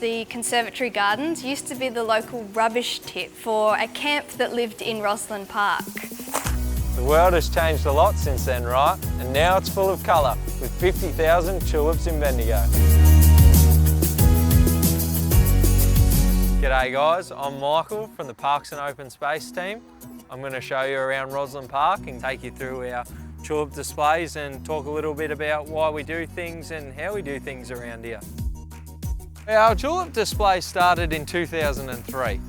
the Conservatory Gardens used to be the local rubbish tip for a camp that lived in Rosalind Park. The world has changed a lot since then, right? And now it's full of colour, with 50,000 tulips in Bendigo. G'day guys, I'm Michael from the Parks and Open Space team. I'm going to show you around Rosalind Park and take you through our tulip displays and talk a little bit about why we do things and how we do things around here. Our tulip display started in 2003.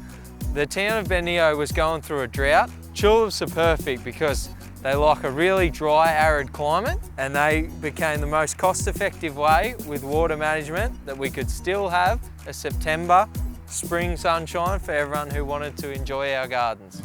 The town of Bendigo was going through a drought. Tulips are perfect because they like a really dry, arid climate, and they became the most cost-effective way with water management that we could still have a September spring sunshine for everyone who wanted to enjoy our gardens.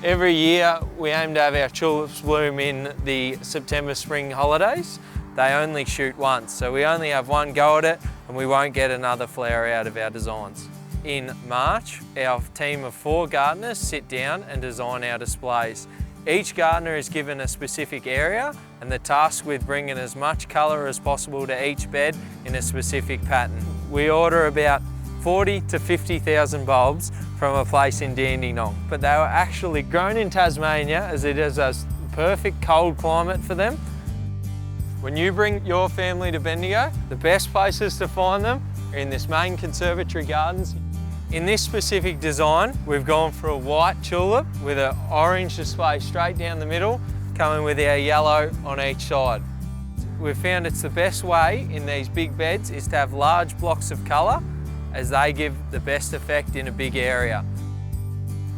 Every year we aim to have our tulips bloom in the September spring holidays. They only shoot once, so we only have one go at it and we won't get another flower out of our designs. In March, our team of 4 gardeners sit down and design our displays. Each gardener is given a specific area and they're tasked with bringing as much colour as possible to each bed in a specific pattern. We order about 40 to 50,000 bulbs from a place in Dandenong, but they were actually grown in Tasmania as it is a perfect cold climate for them. When you bring your family to Bendigo, the best places to find them are in this main Conservatory Gardens. In this specific design, we've gone for a white tulip with an orange display straight down the middle, coming with our yellow on each side. We've found it's the best way in these big beds is to have large blocks of colour as they give the best effect in a big area.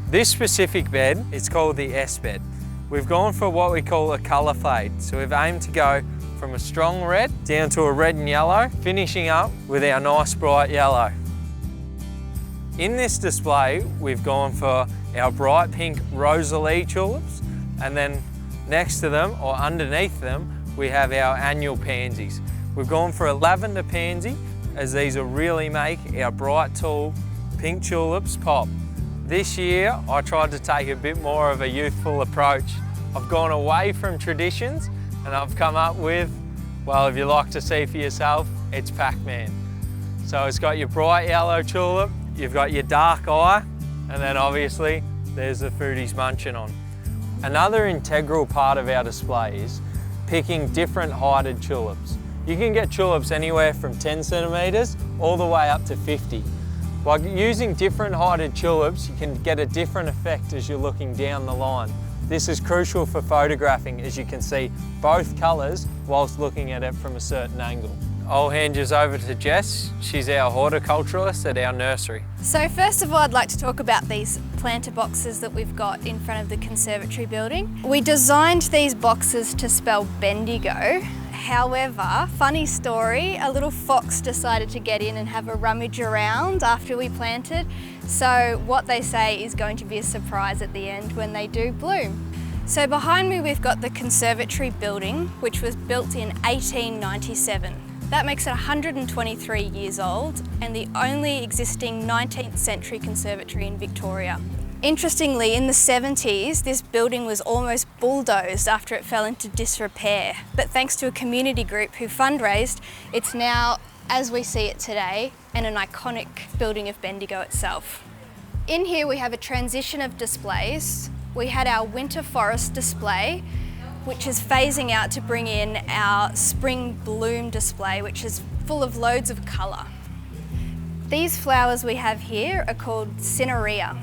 This specific bed is called the S bed. We've gone for what we call a colour fade, so we've aimed to go from a strong red down to a red and yellow, finishing up with our nice bright yellow. In this display, we've gone for our bright pink Rosalind tulips, and then next to them, or underneath them, we have our annual pansies. We've gone for a lavender pansy, as these will really make our bright, tall pink tulips pop. This year, I tried to take a bit more of a youthful approach. I've gone away from traditions and I've come up with, well, if you like to see for yourself, it's Pac-Man. So it's got your bright yellow tulip, you've got your dark eye, and then obviously there's the foodies munching on. Another integral part of our display is picking different heighted tulips. You can get tulips anywhere from 10 centimetres all the way up to 50. By using different heighted tulips, you can get a different effect as you're looking down the line. This is crucial for photographing, as you can see both colours whilst looking at it from a certain angle. I'll hand you over to Jess. She's our horticulturalist at our nursery. So first of all, I'd like to talk about these planter boxes that we've got in front of the Conservatory building. We designed these boxes to spell Bendigo. However, funny story, a little fox decided to get in and have a rummage around after we planted. So what they say is going to be a surprise at the end when they do bloom. So behind me we've got the Conservatory building, which was built in 1897. That makes it 123 years old and the only existing 19th century conservatory in Victoria. Interestingly, in the 70s, this building was almost bulldozed after it fell into disrepair. But thanks to a community group who fundraised, it's now, as we see it today, and an iconic building of Bendigo itself. In here we have a transition of displays. We had our winter forest display, which is phasing out to bring in our spring bloom display, which is full of loads of colour. These flowers we have here are called cineraria,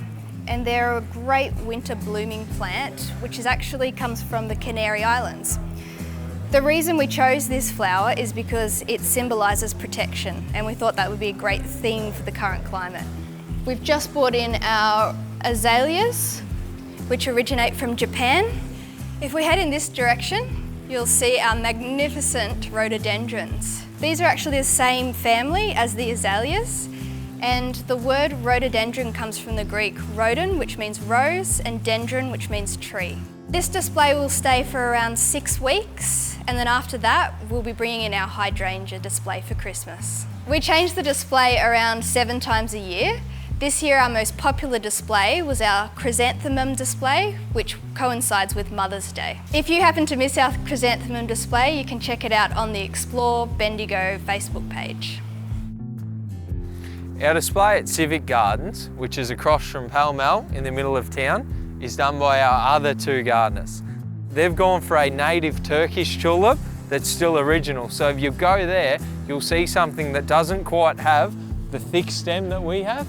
and they're a great winter blooming plant, which actually comes from the Canary Islands. The reason we chose this flower is because it symbolises protection, and we thought that would be a great theme for the current climate. We've just brought in our azaleas, which originate from Japan. If we head in this direction, you'll see our magnificent rhododendrons. These are actually the same family as the azaleas, and the word rhododendron comes from the Greek rhodon, which means rose, and dendron, which means tree. This display will stay for around 6 weeks, and then after that, we'll be bringing in our hydrangea display for Christmas. We change the display around 7 times a year. This year our most popular display was our chrysanthemum display, which coincides with Mother's Day. If you happen to miss our chrysanthemum display, you can check it out on the Explore Bendigo Facebook page. Our display at Civic Gardens, which is across from Pall Mall in the middle of town, is done by our other two gardeners. They've gone for a native Turkish tulip that's still original. So if you go there, you'll see something that doesn't quite have the thick stem that we have.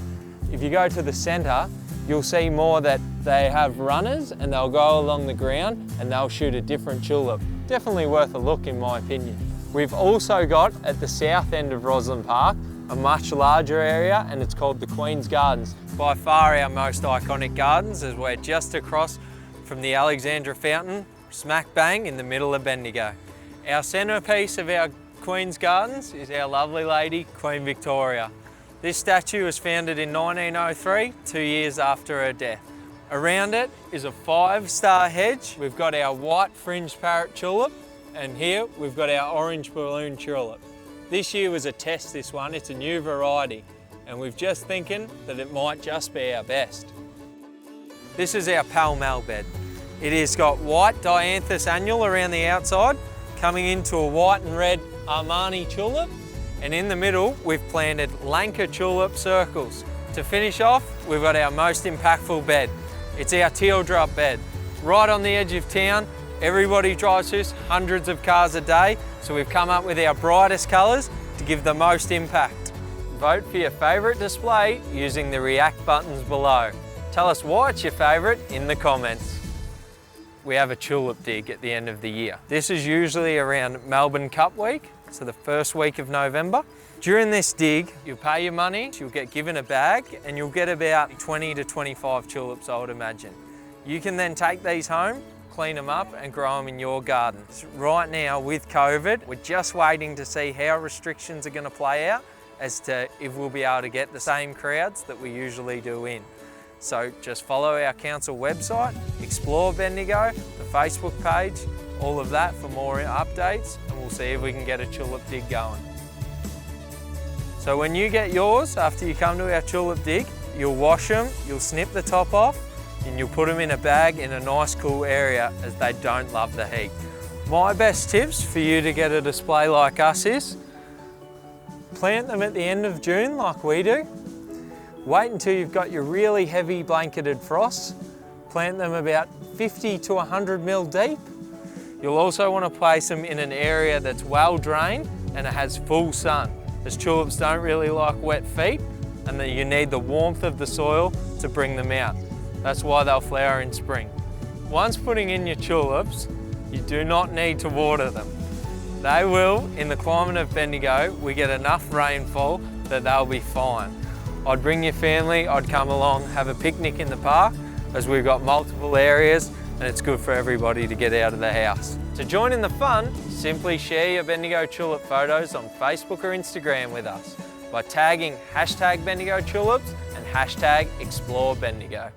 If you go to the centre, you'll see more that they have runners and they'll go along the ground and they'll shoot a different tulip. Definitely worth a look in my opinion. We've also got at the south end of Rosalind Park a much larger area, and it's called the Queen's Gardens. By far our most iconic gardens, as we're just across from the Alexandra Fountain, smack bang in the middle of Bendigo. Our centrepiece of our Queen's Gardens is our lovely lady, Queen Victoria. This statue was founded in 1903, 2 years after her death. Around it is a 5-star hedge. We've got our white fringed parrot tulip, and here we've got our orange balloon tulip. This year was a test, this one. It's a new variety, and we're just thinking that it might just be our best. This is our Pall Mall bed. It has got white Dianthus annual around the outside, coming into a white and red Armani tulip, and in the middle we've planted Lanka tulip circles. To finish off, we've got our most impactful bed. It's our teardrop bed. Right on the edge of town, everybody drives this, hundreds of cars a day, so we've come up with our brightest colours to give the most impact. Vote for your favourite display using the react buttons below. Tell us why it's your favourite in the comments. We have a tulip dig at the end of the year. This is usually around Melbourne Cup Week, so the first week of November. During this dig, you'll pay your money, you'll get given a bag, and you'll get about 20 to 25 tulips, I would imagine. You can then take these home, clean them up and grow them in your garden. Right now with COVID, we're just waiting to see how restrictions are going to play out as to if we'll be able to get the same crowds that we usually do in. So just follow our council website, Explore Bendigo, the Facebook page, all of that for more updates, and we'll see if we can get a tulip dig going. So when you get yours, after you come to our tulip dig, you'll wash them, you'll snip the top off, and you'll put them in a bag in a nice cool area as they don't love the heat. My best tips for you to get a display like us is plant them at the end of June like we do. Wait until you've got your really heavy blanketed frosts. Plant them about 50 to 100 mil deep. You'll also want to place them in an area that's well drained and it has full sun, as tulips don't really like wet feet and that you need the warmth of the soil to bring them out. That's why they'll flower in spring. Once putting in your tulips, you do not need to water them. They will, in the climate of Bendigo, we get enough rainfall that they'll be fine. I'd bring your family, I'd come along, have a picnic in the park, as we've got multiple areas and it's good for everybody to get out of the house. To join in the fun, simply share your Bendigo tulip photos on Facebook or Instagram with us by tagging #BendigoTulips and #ExploreBendigo.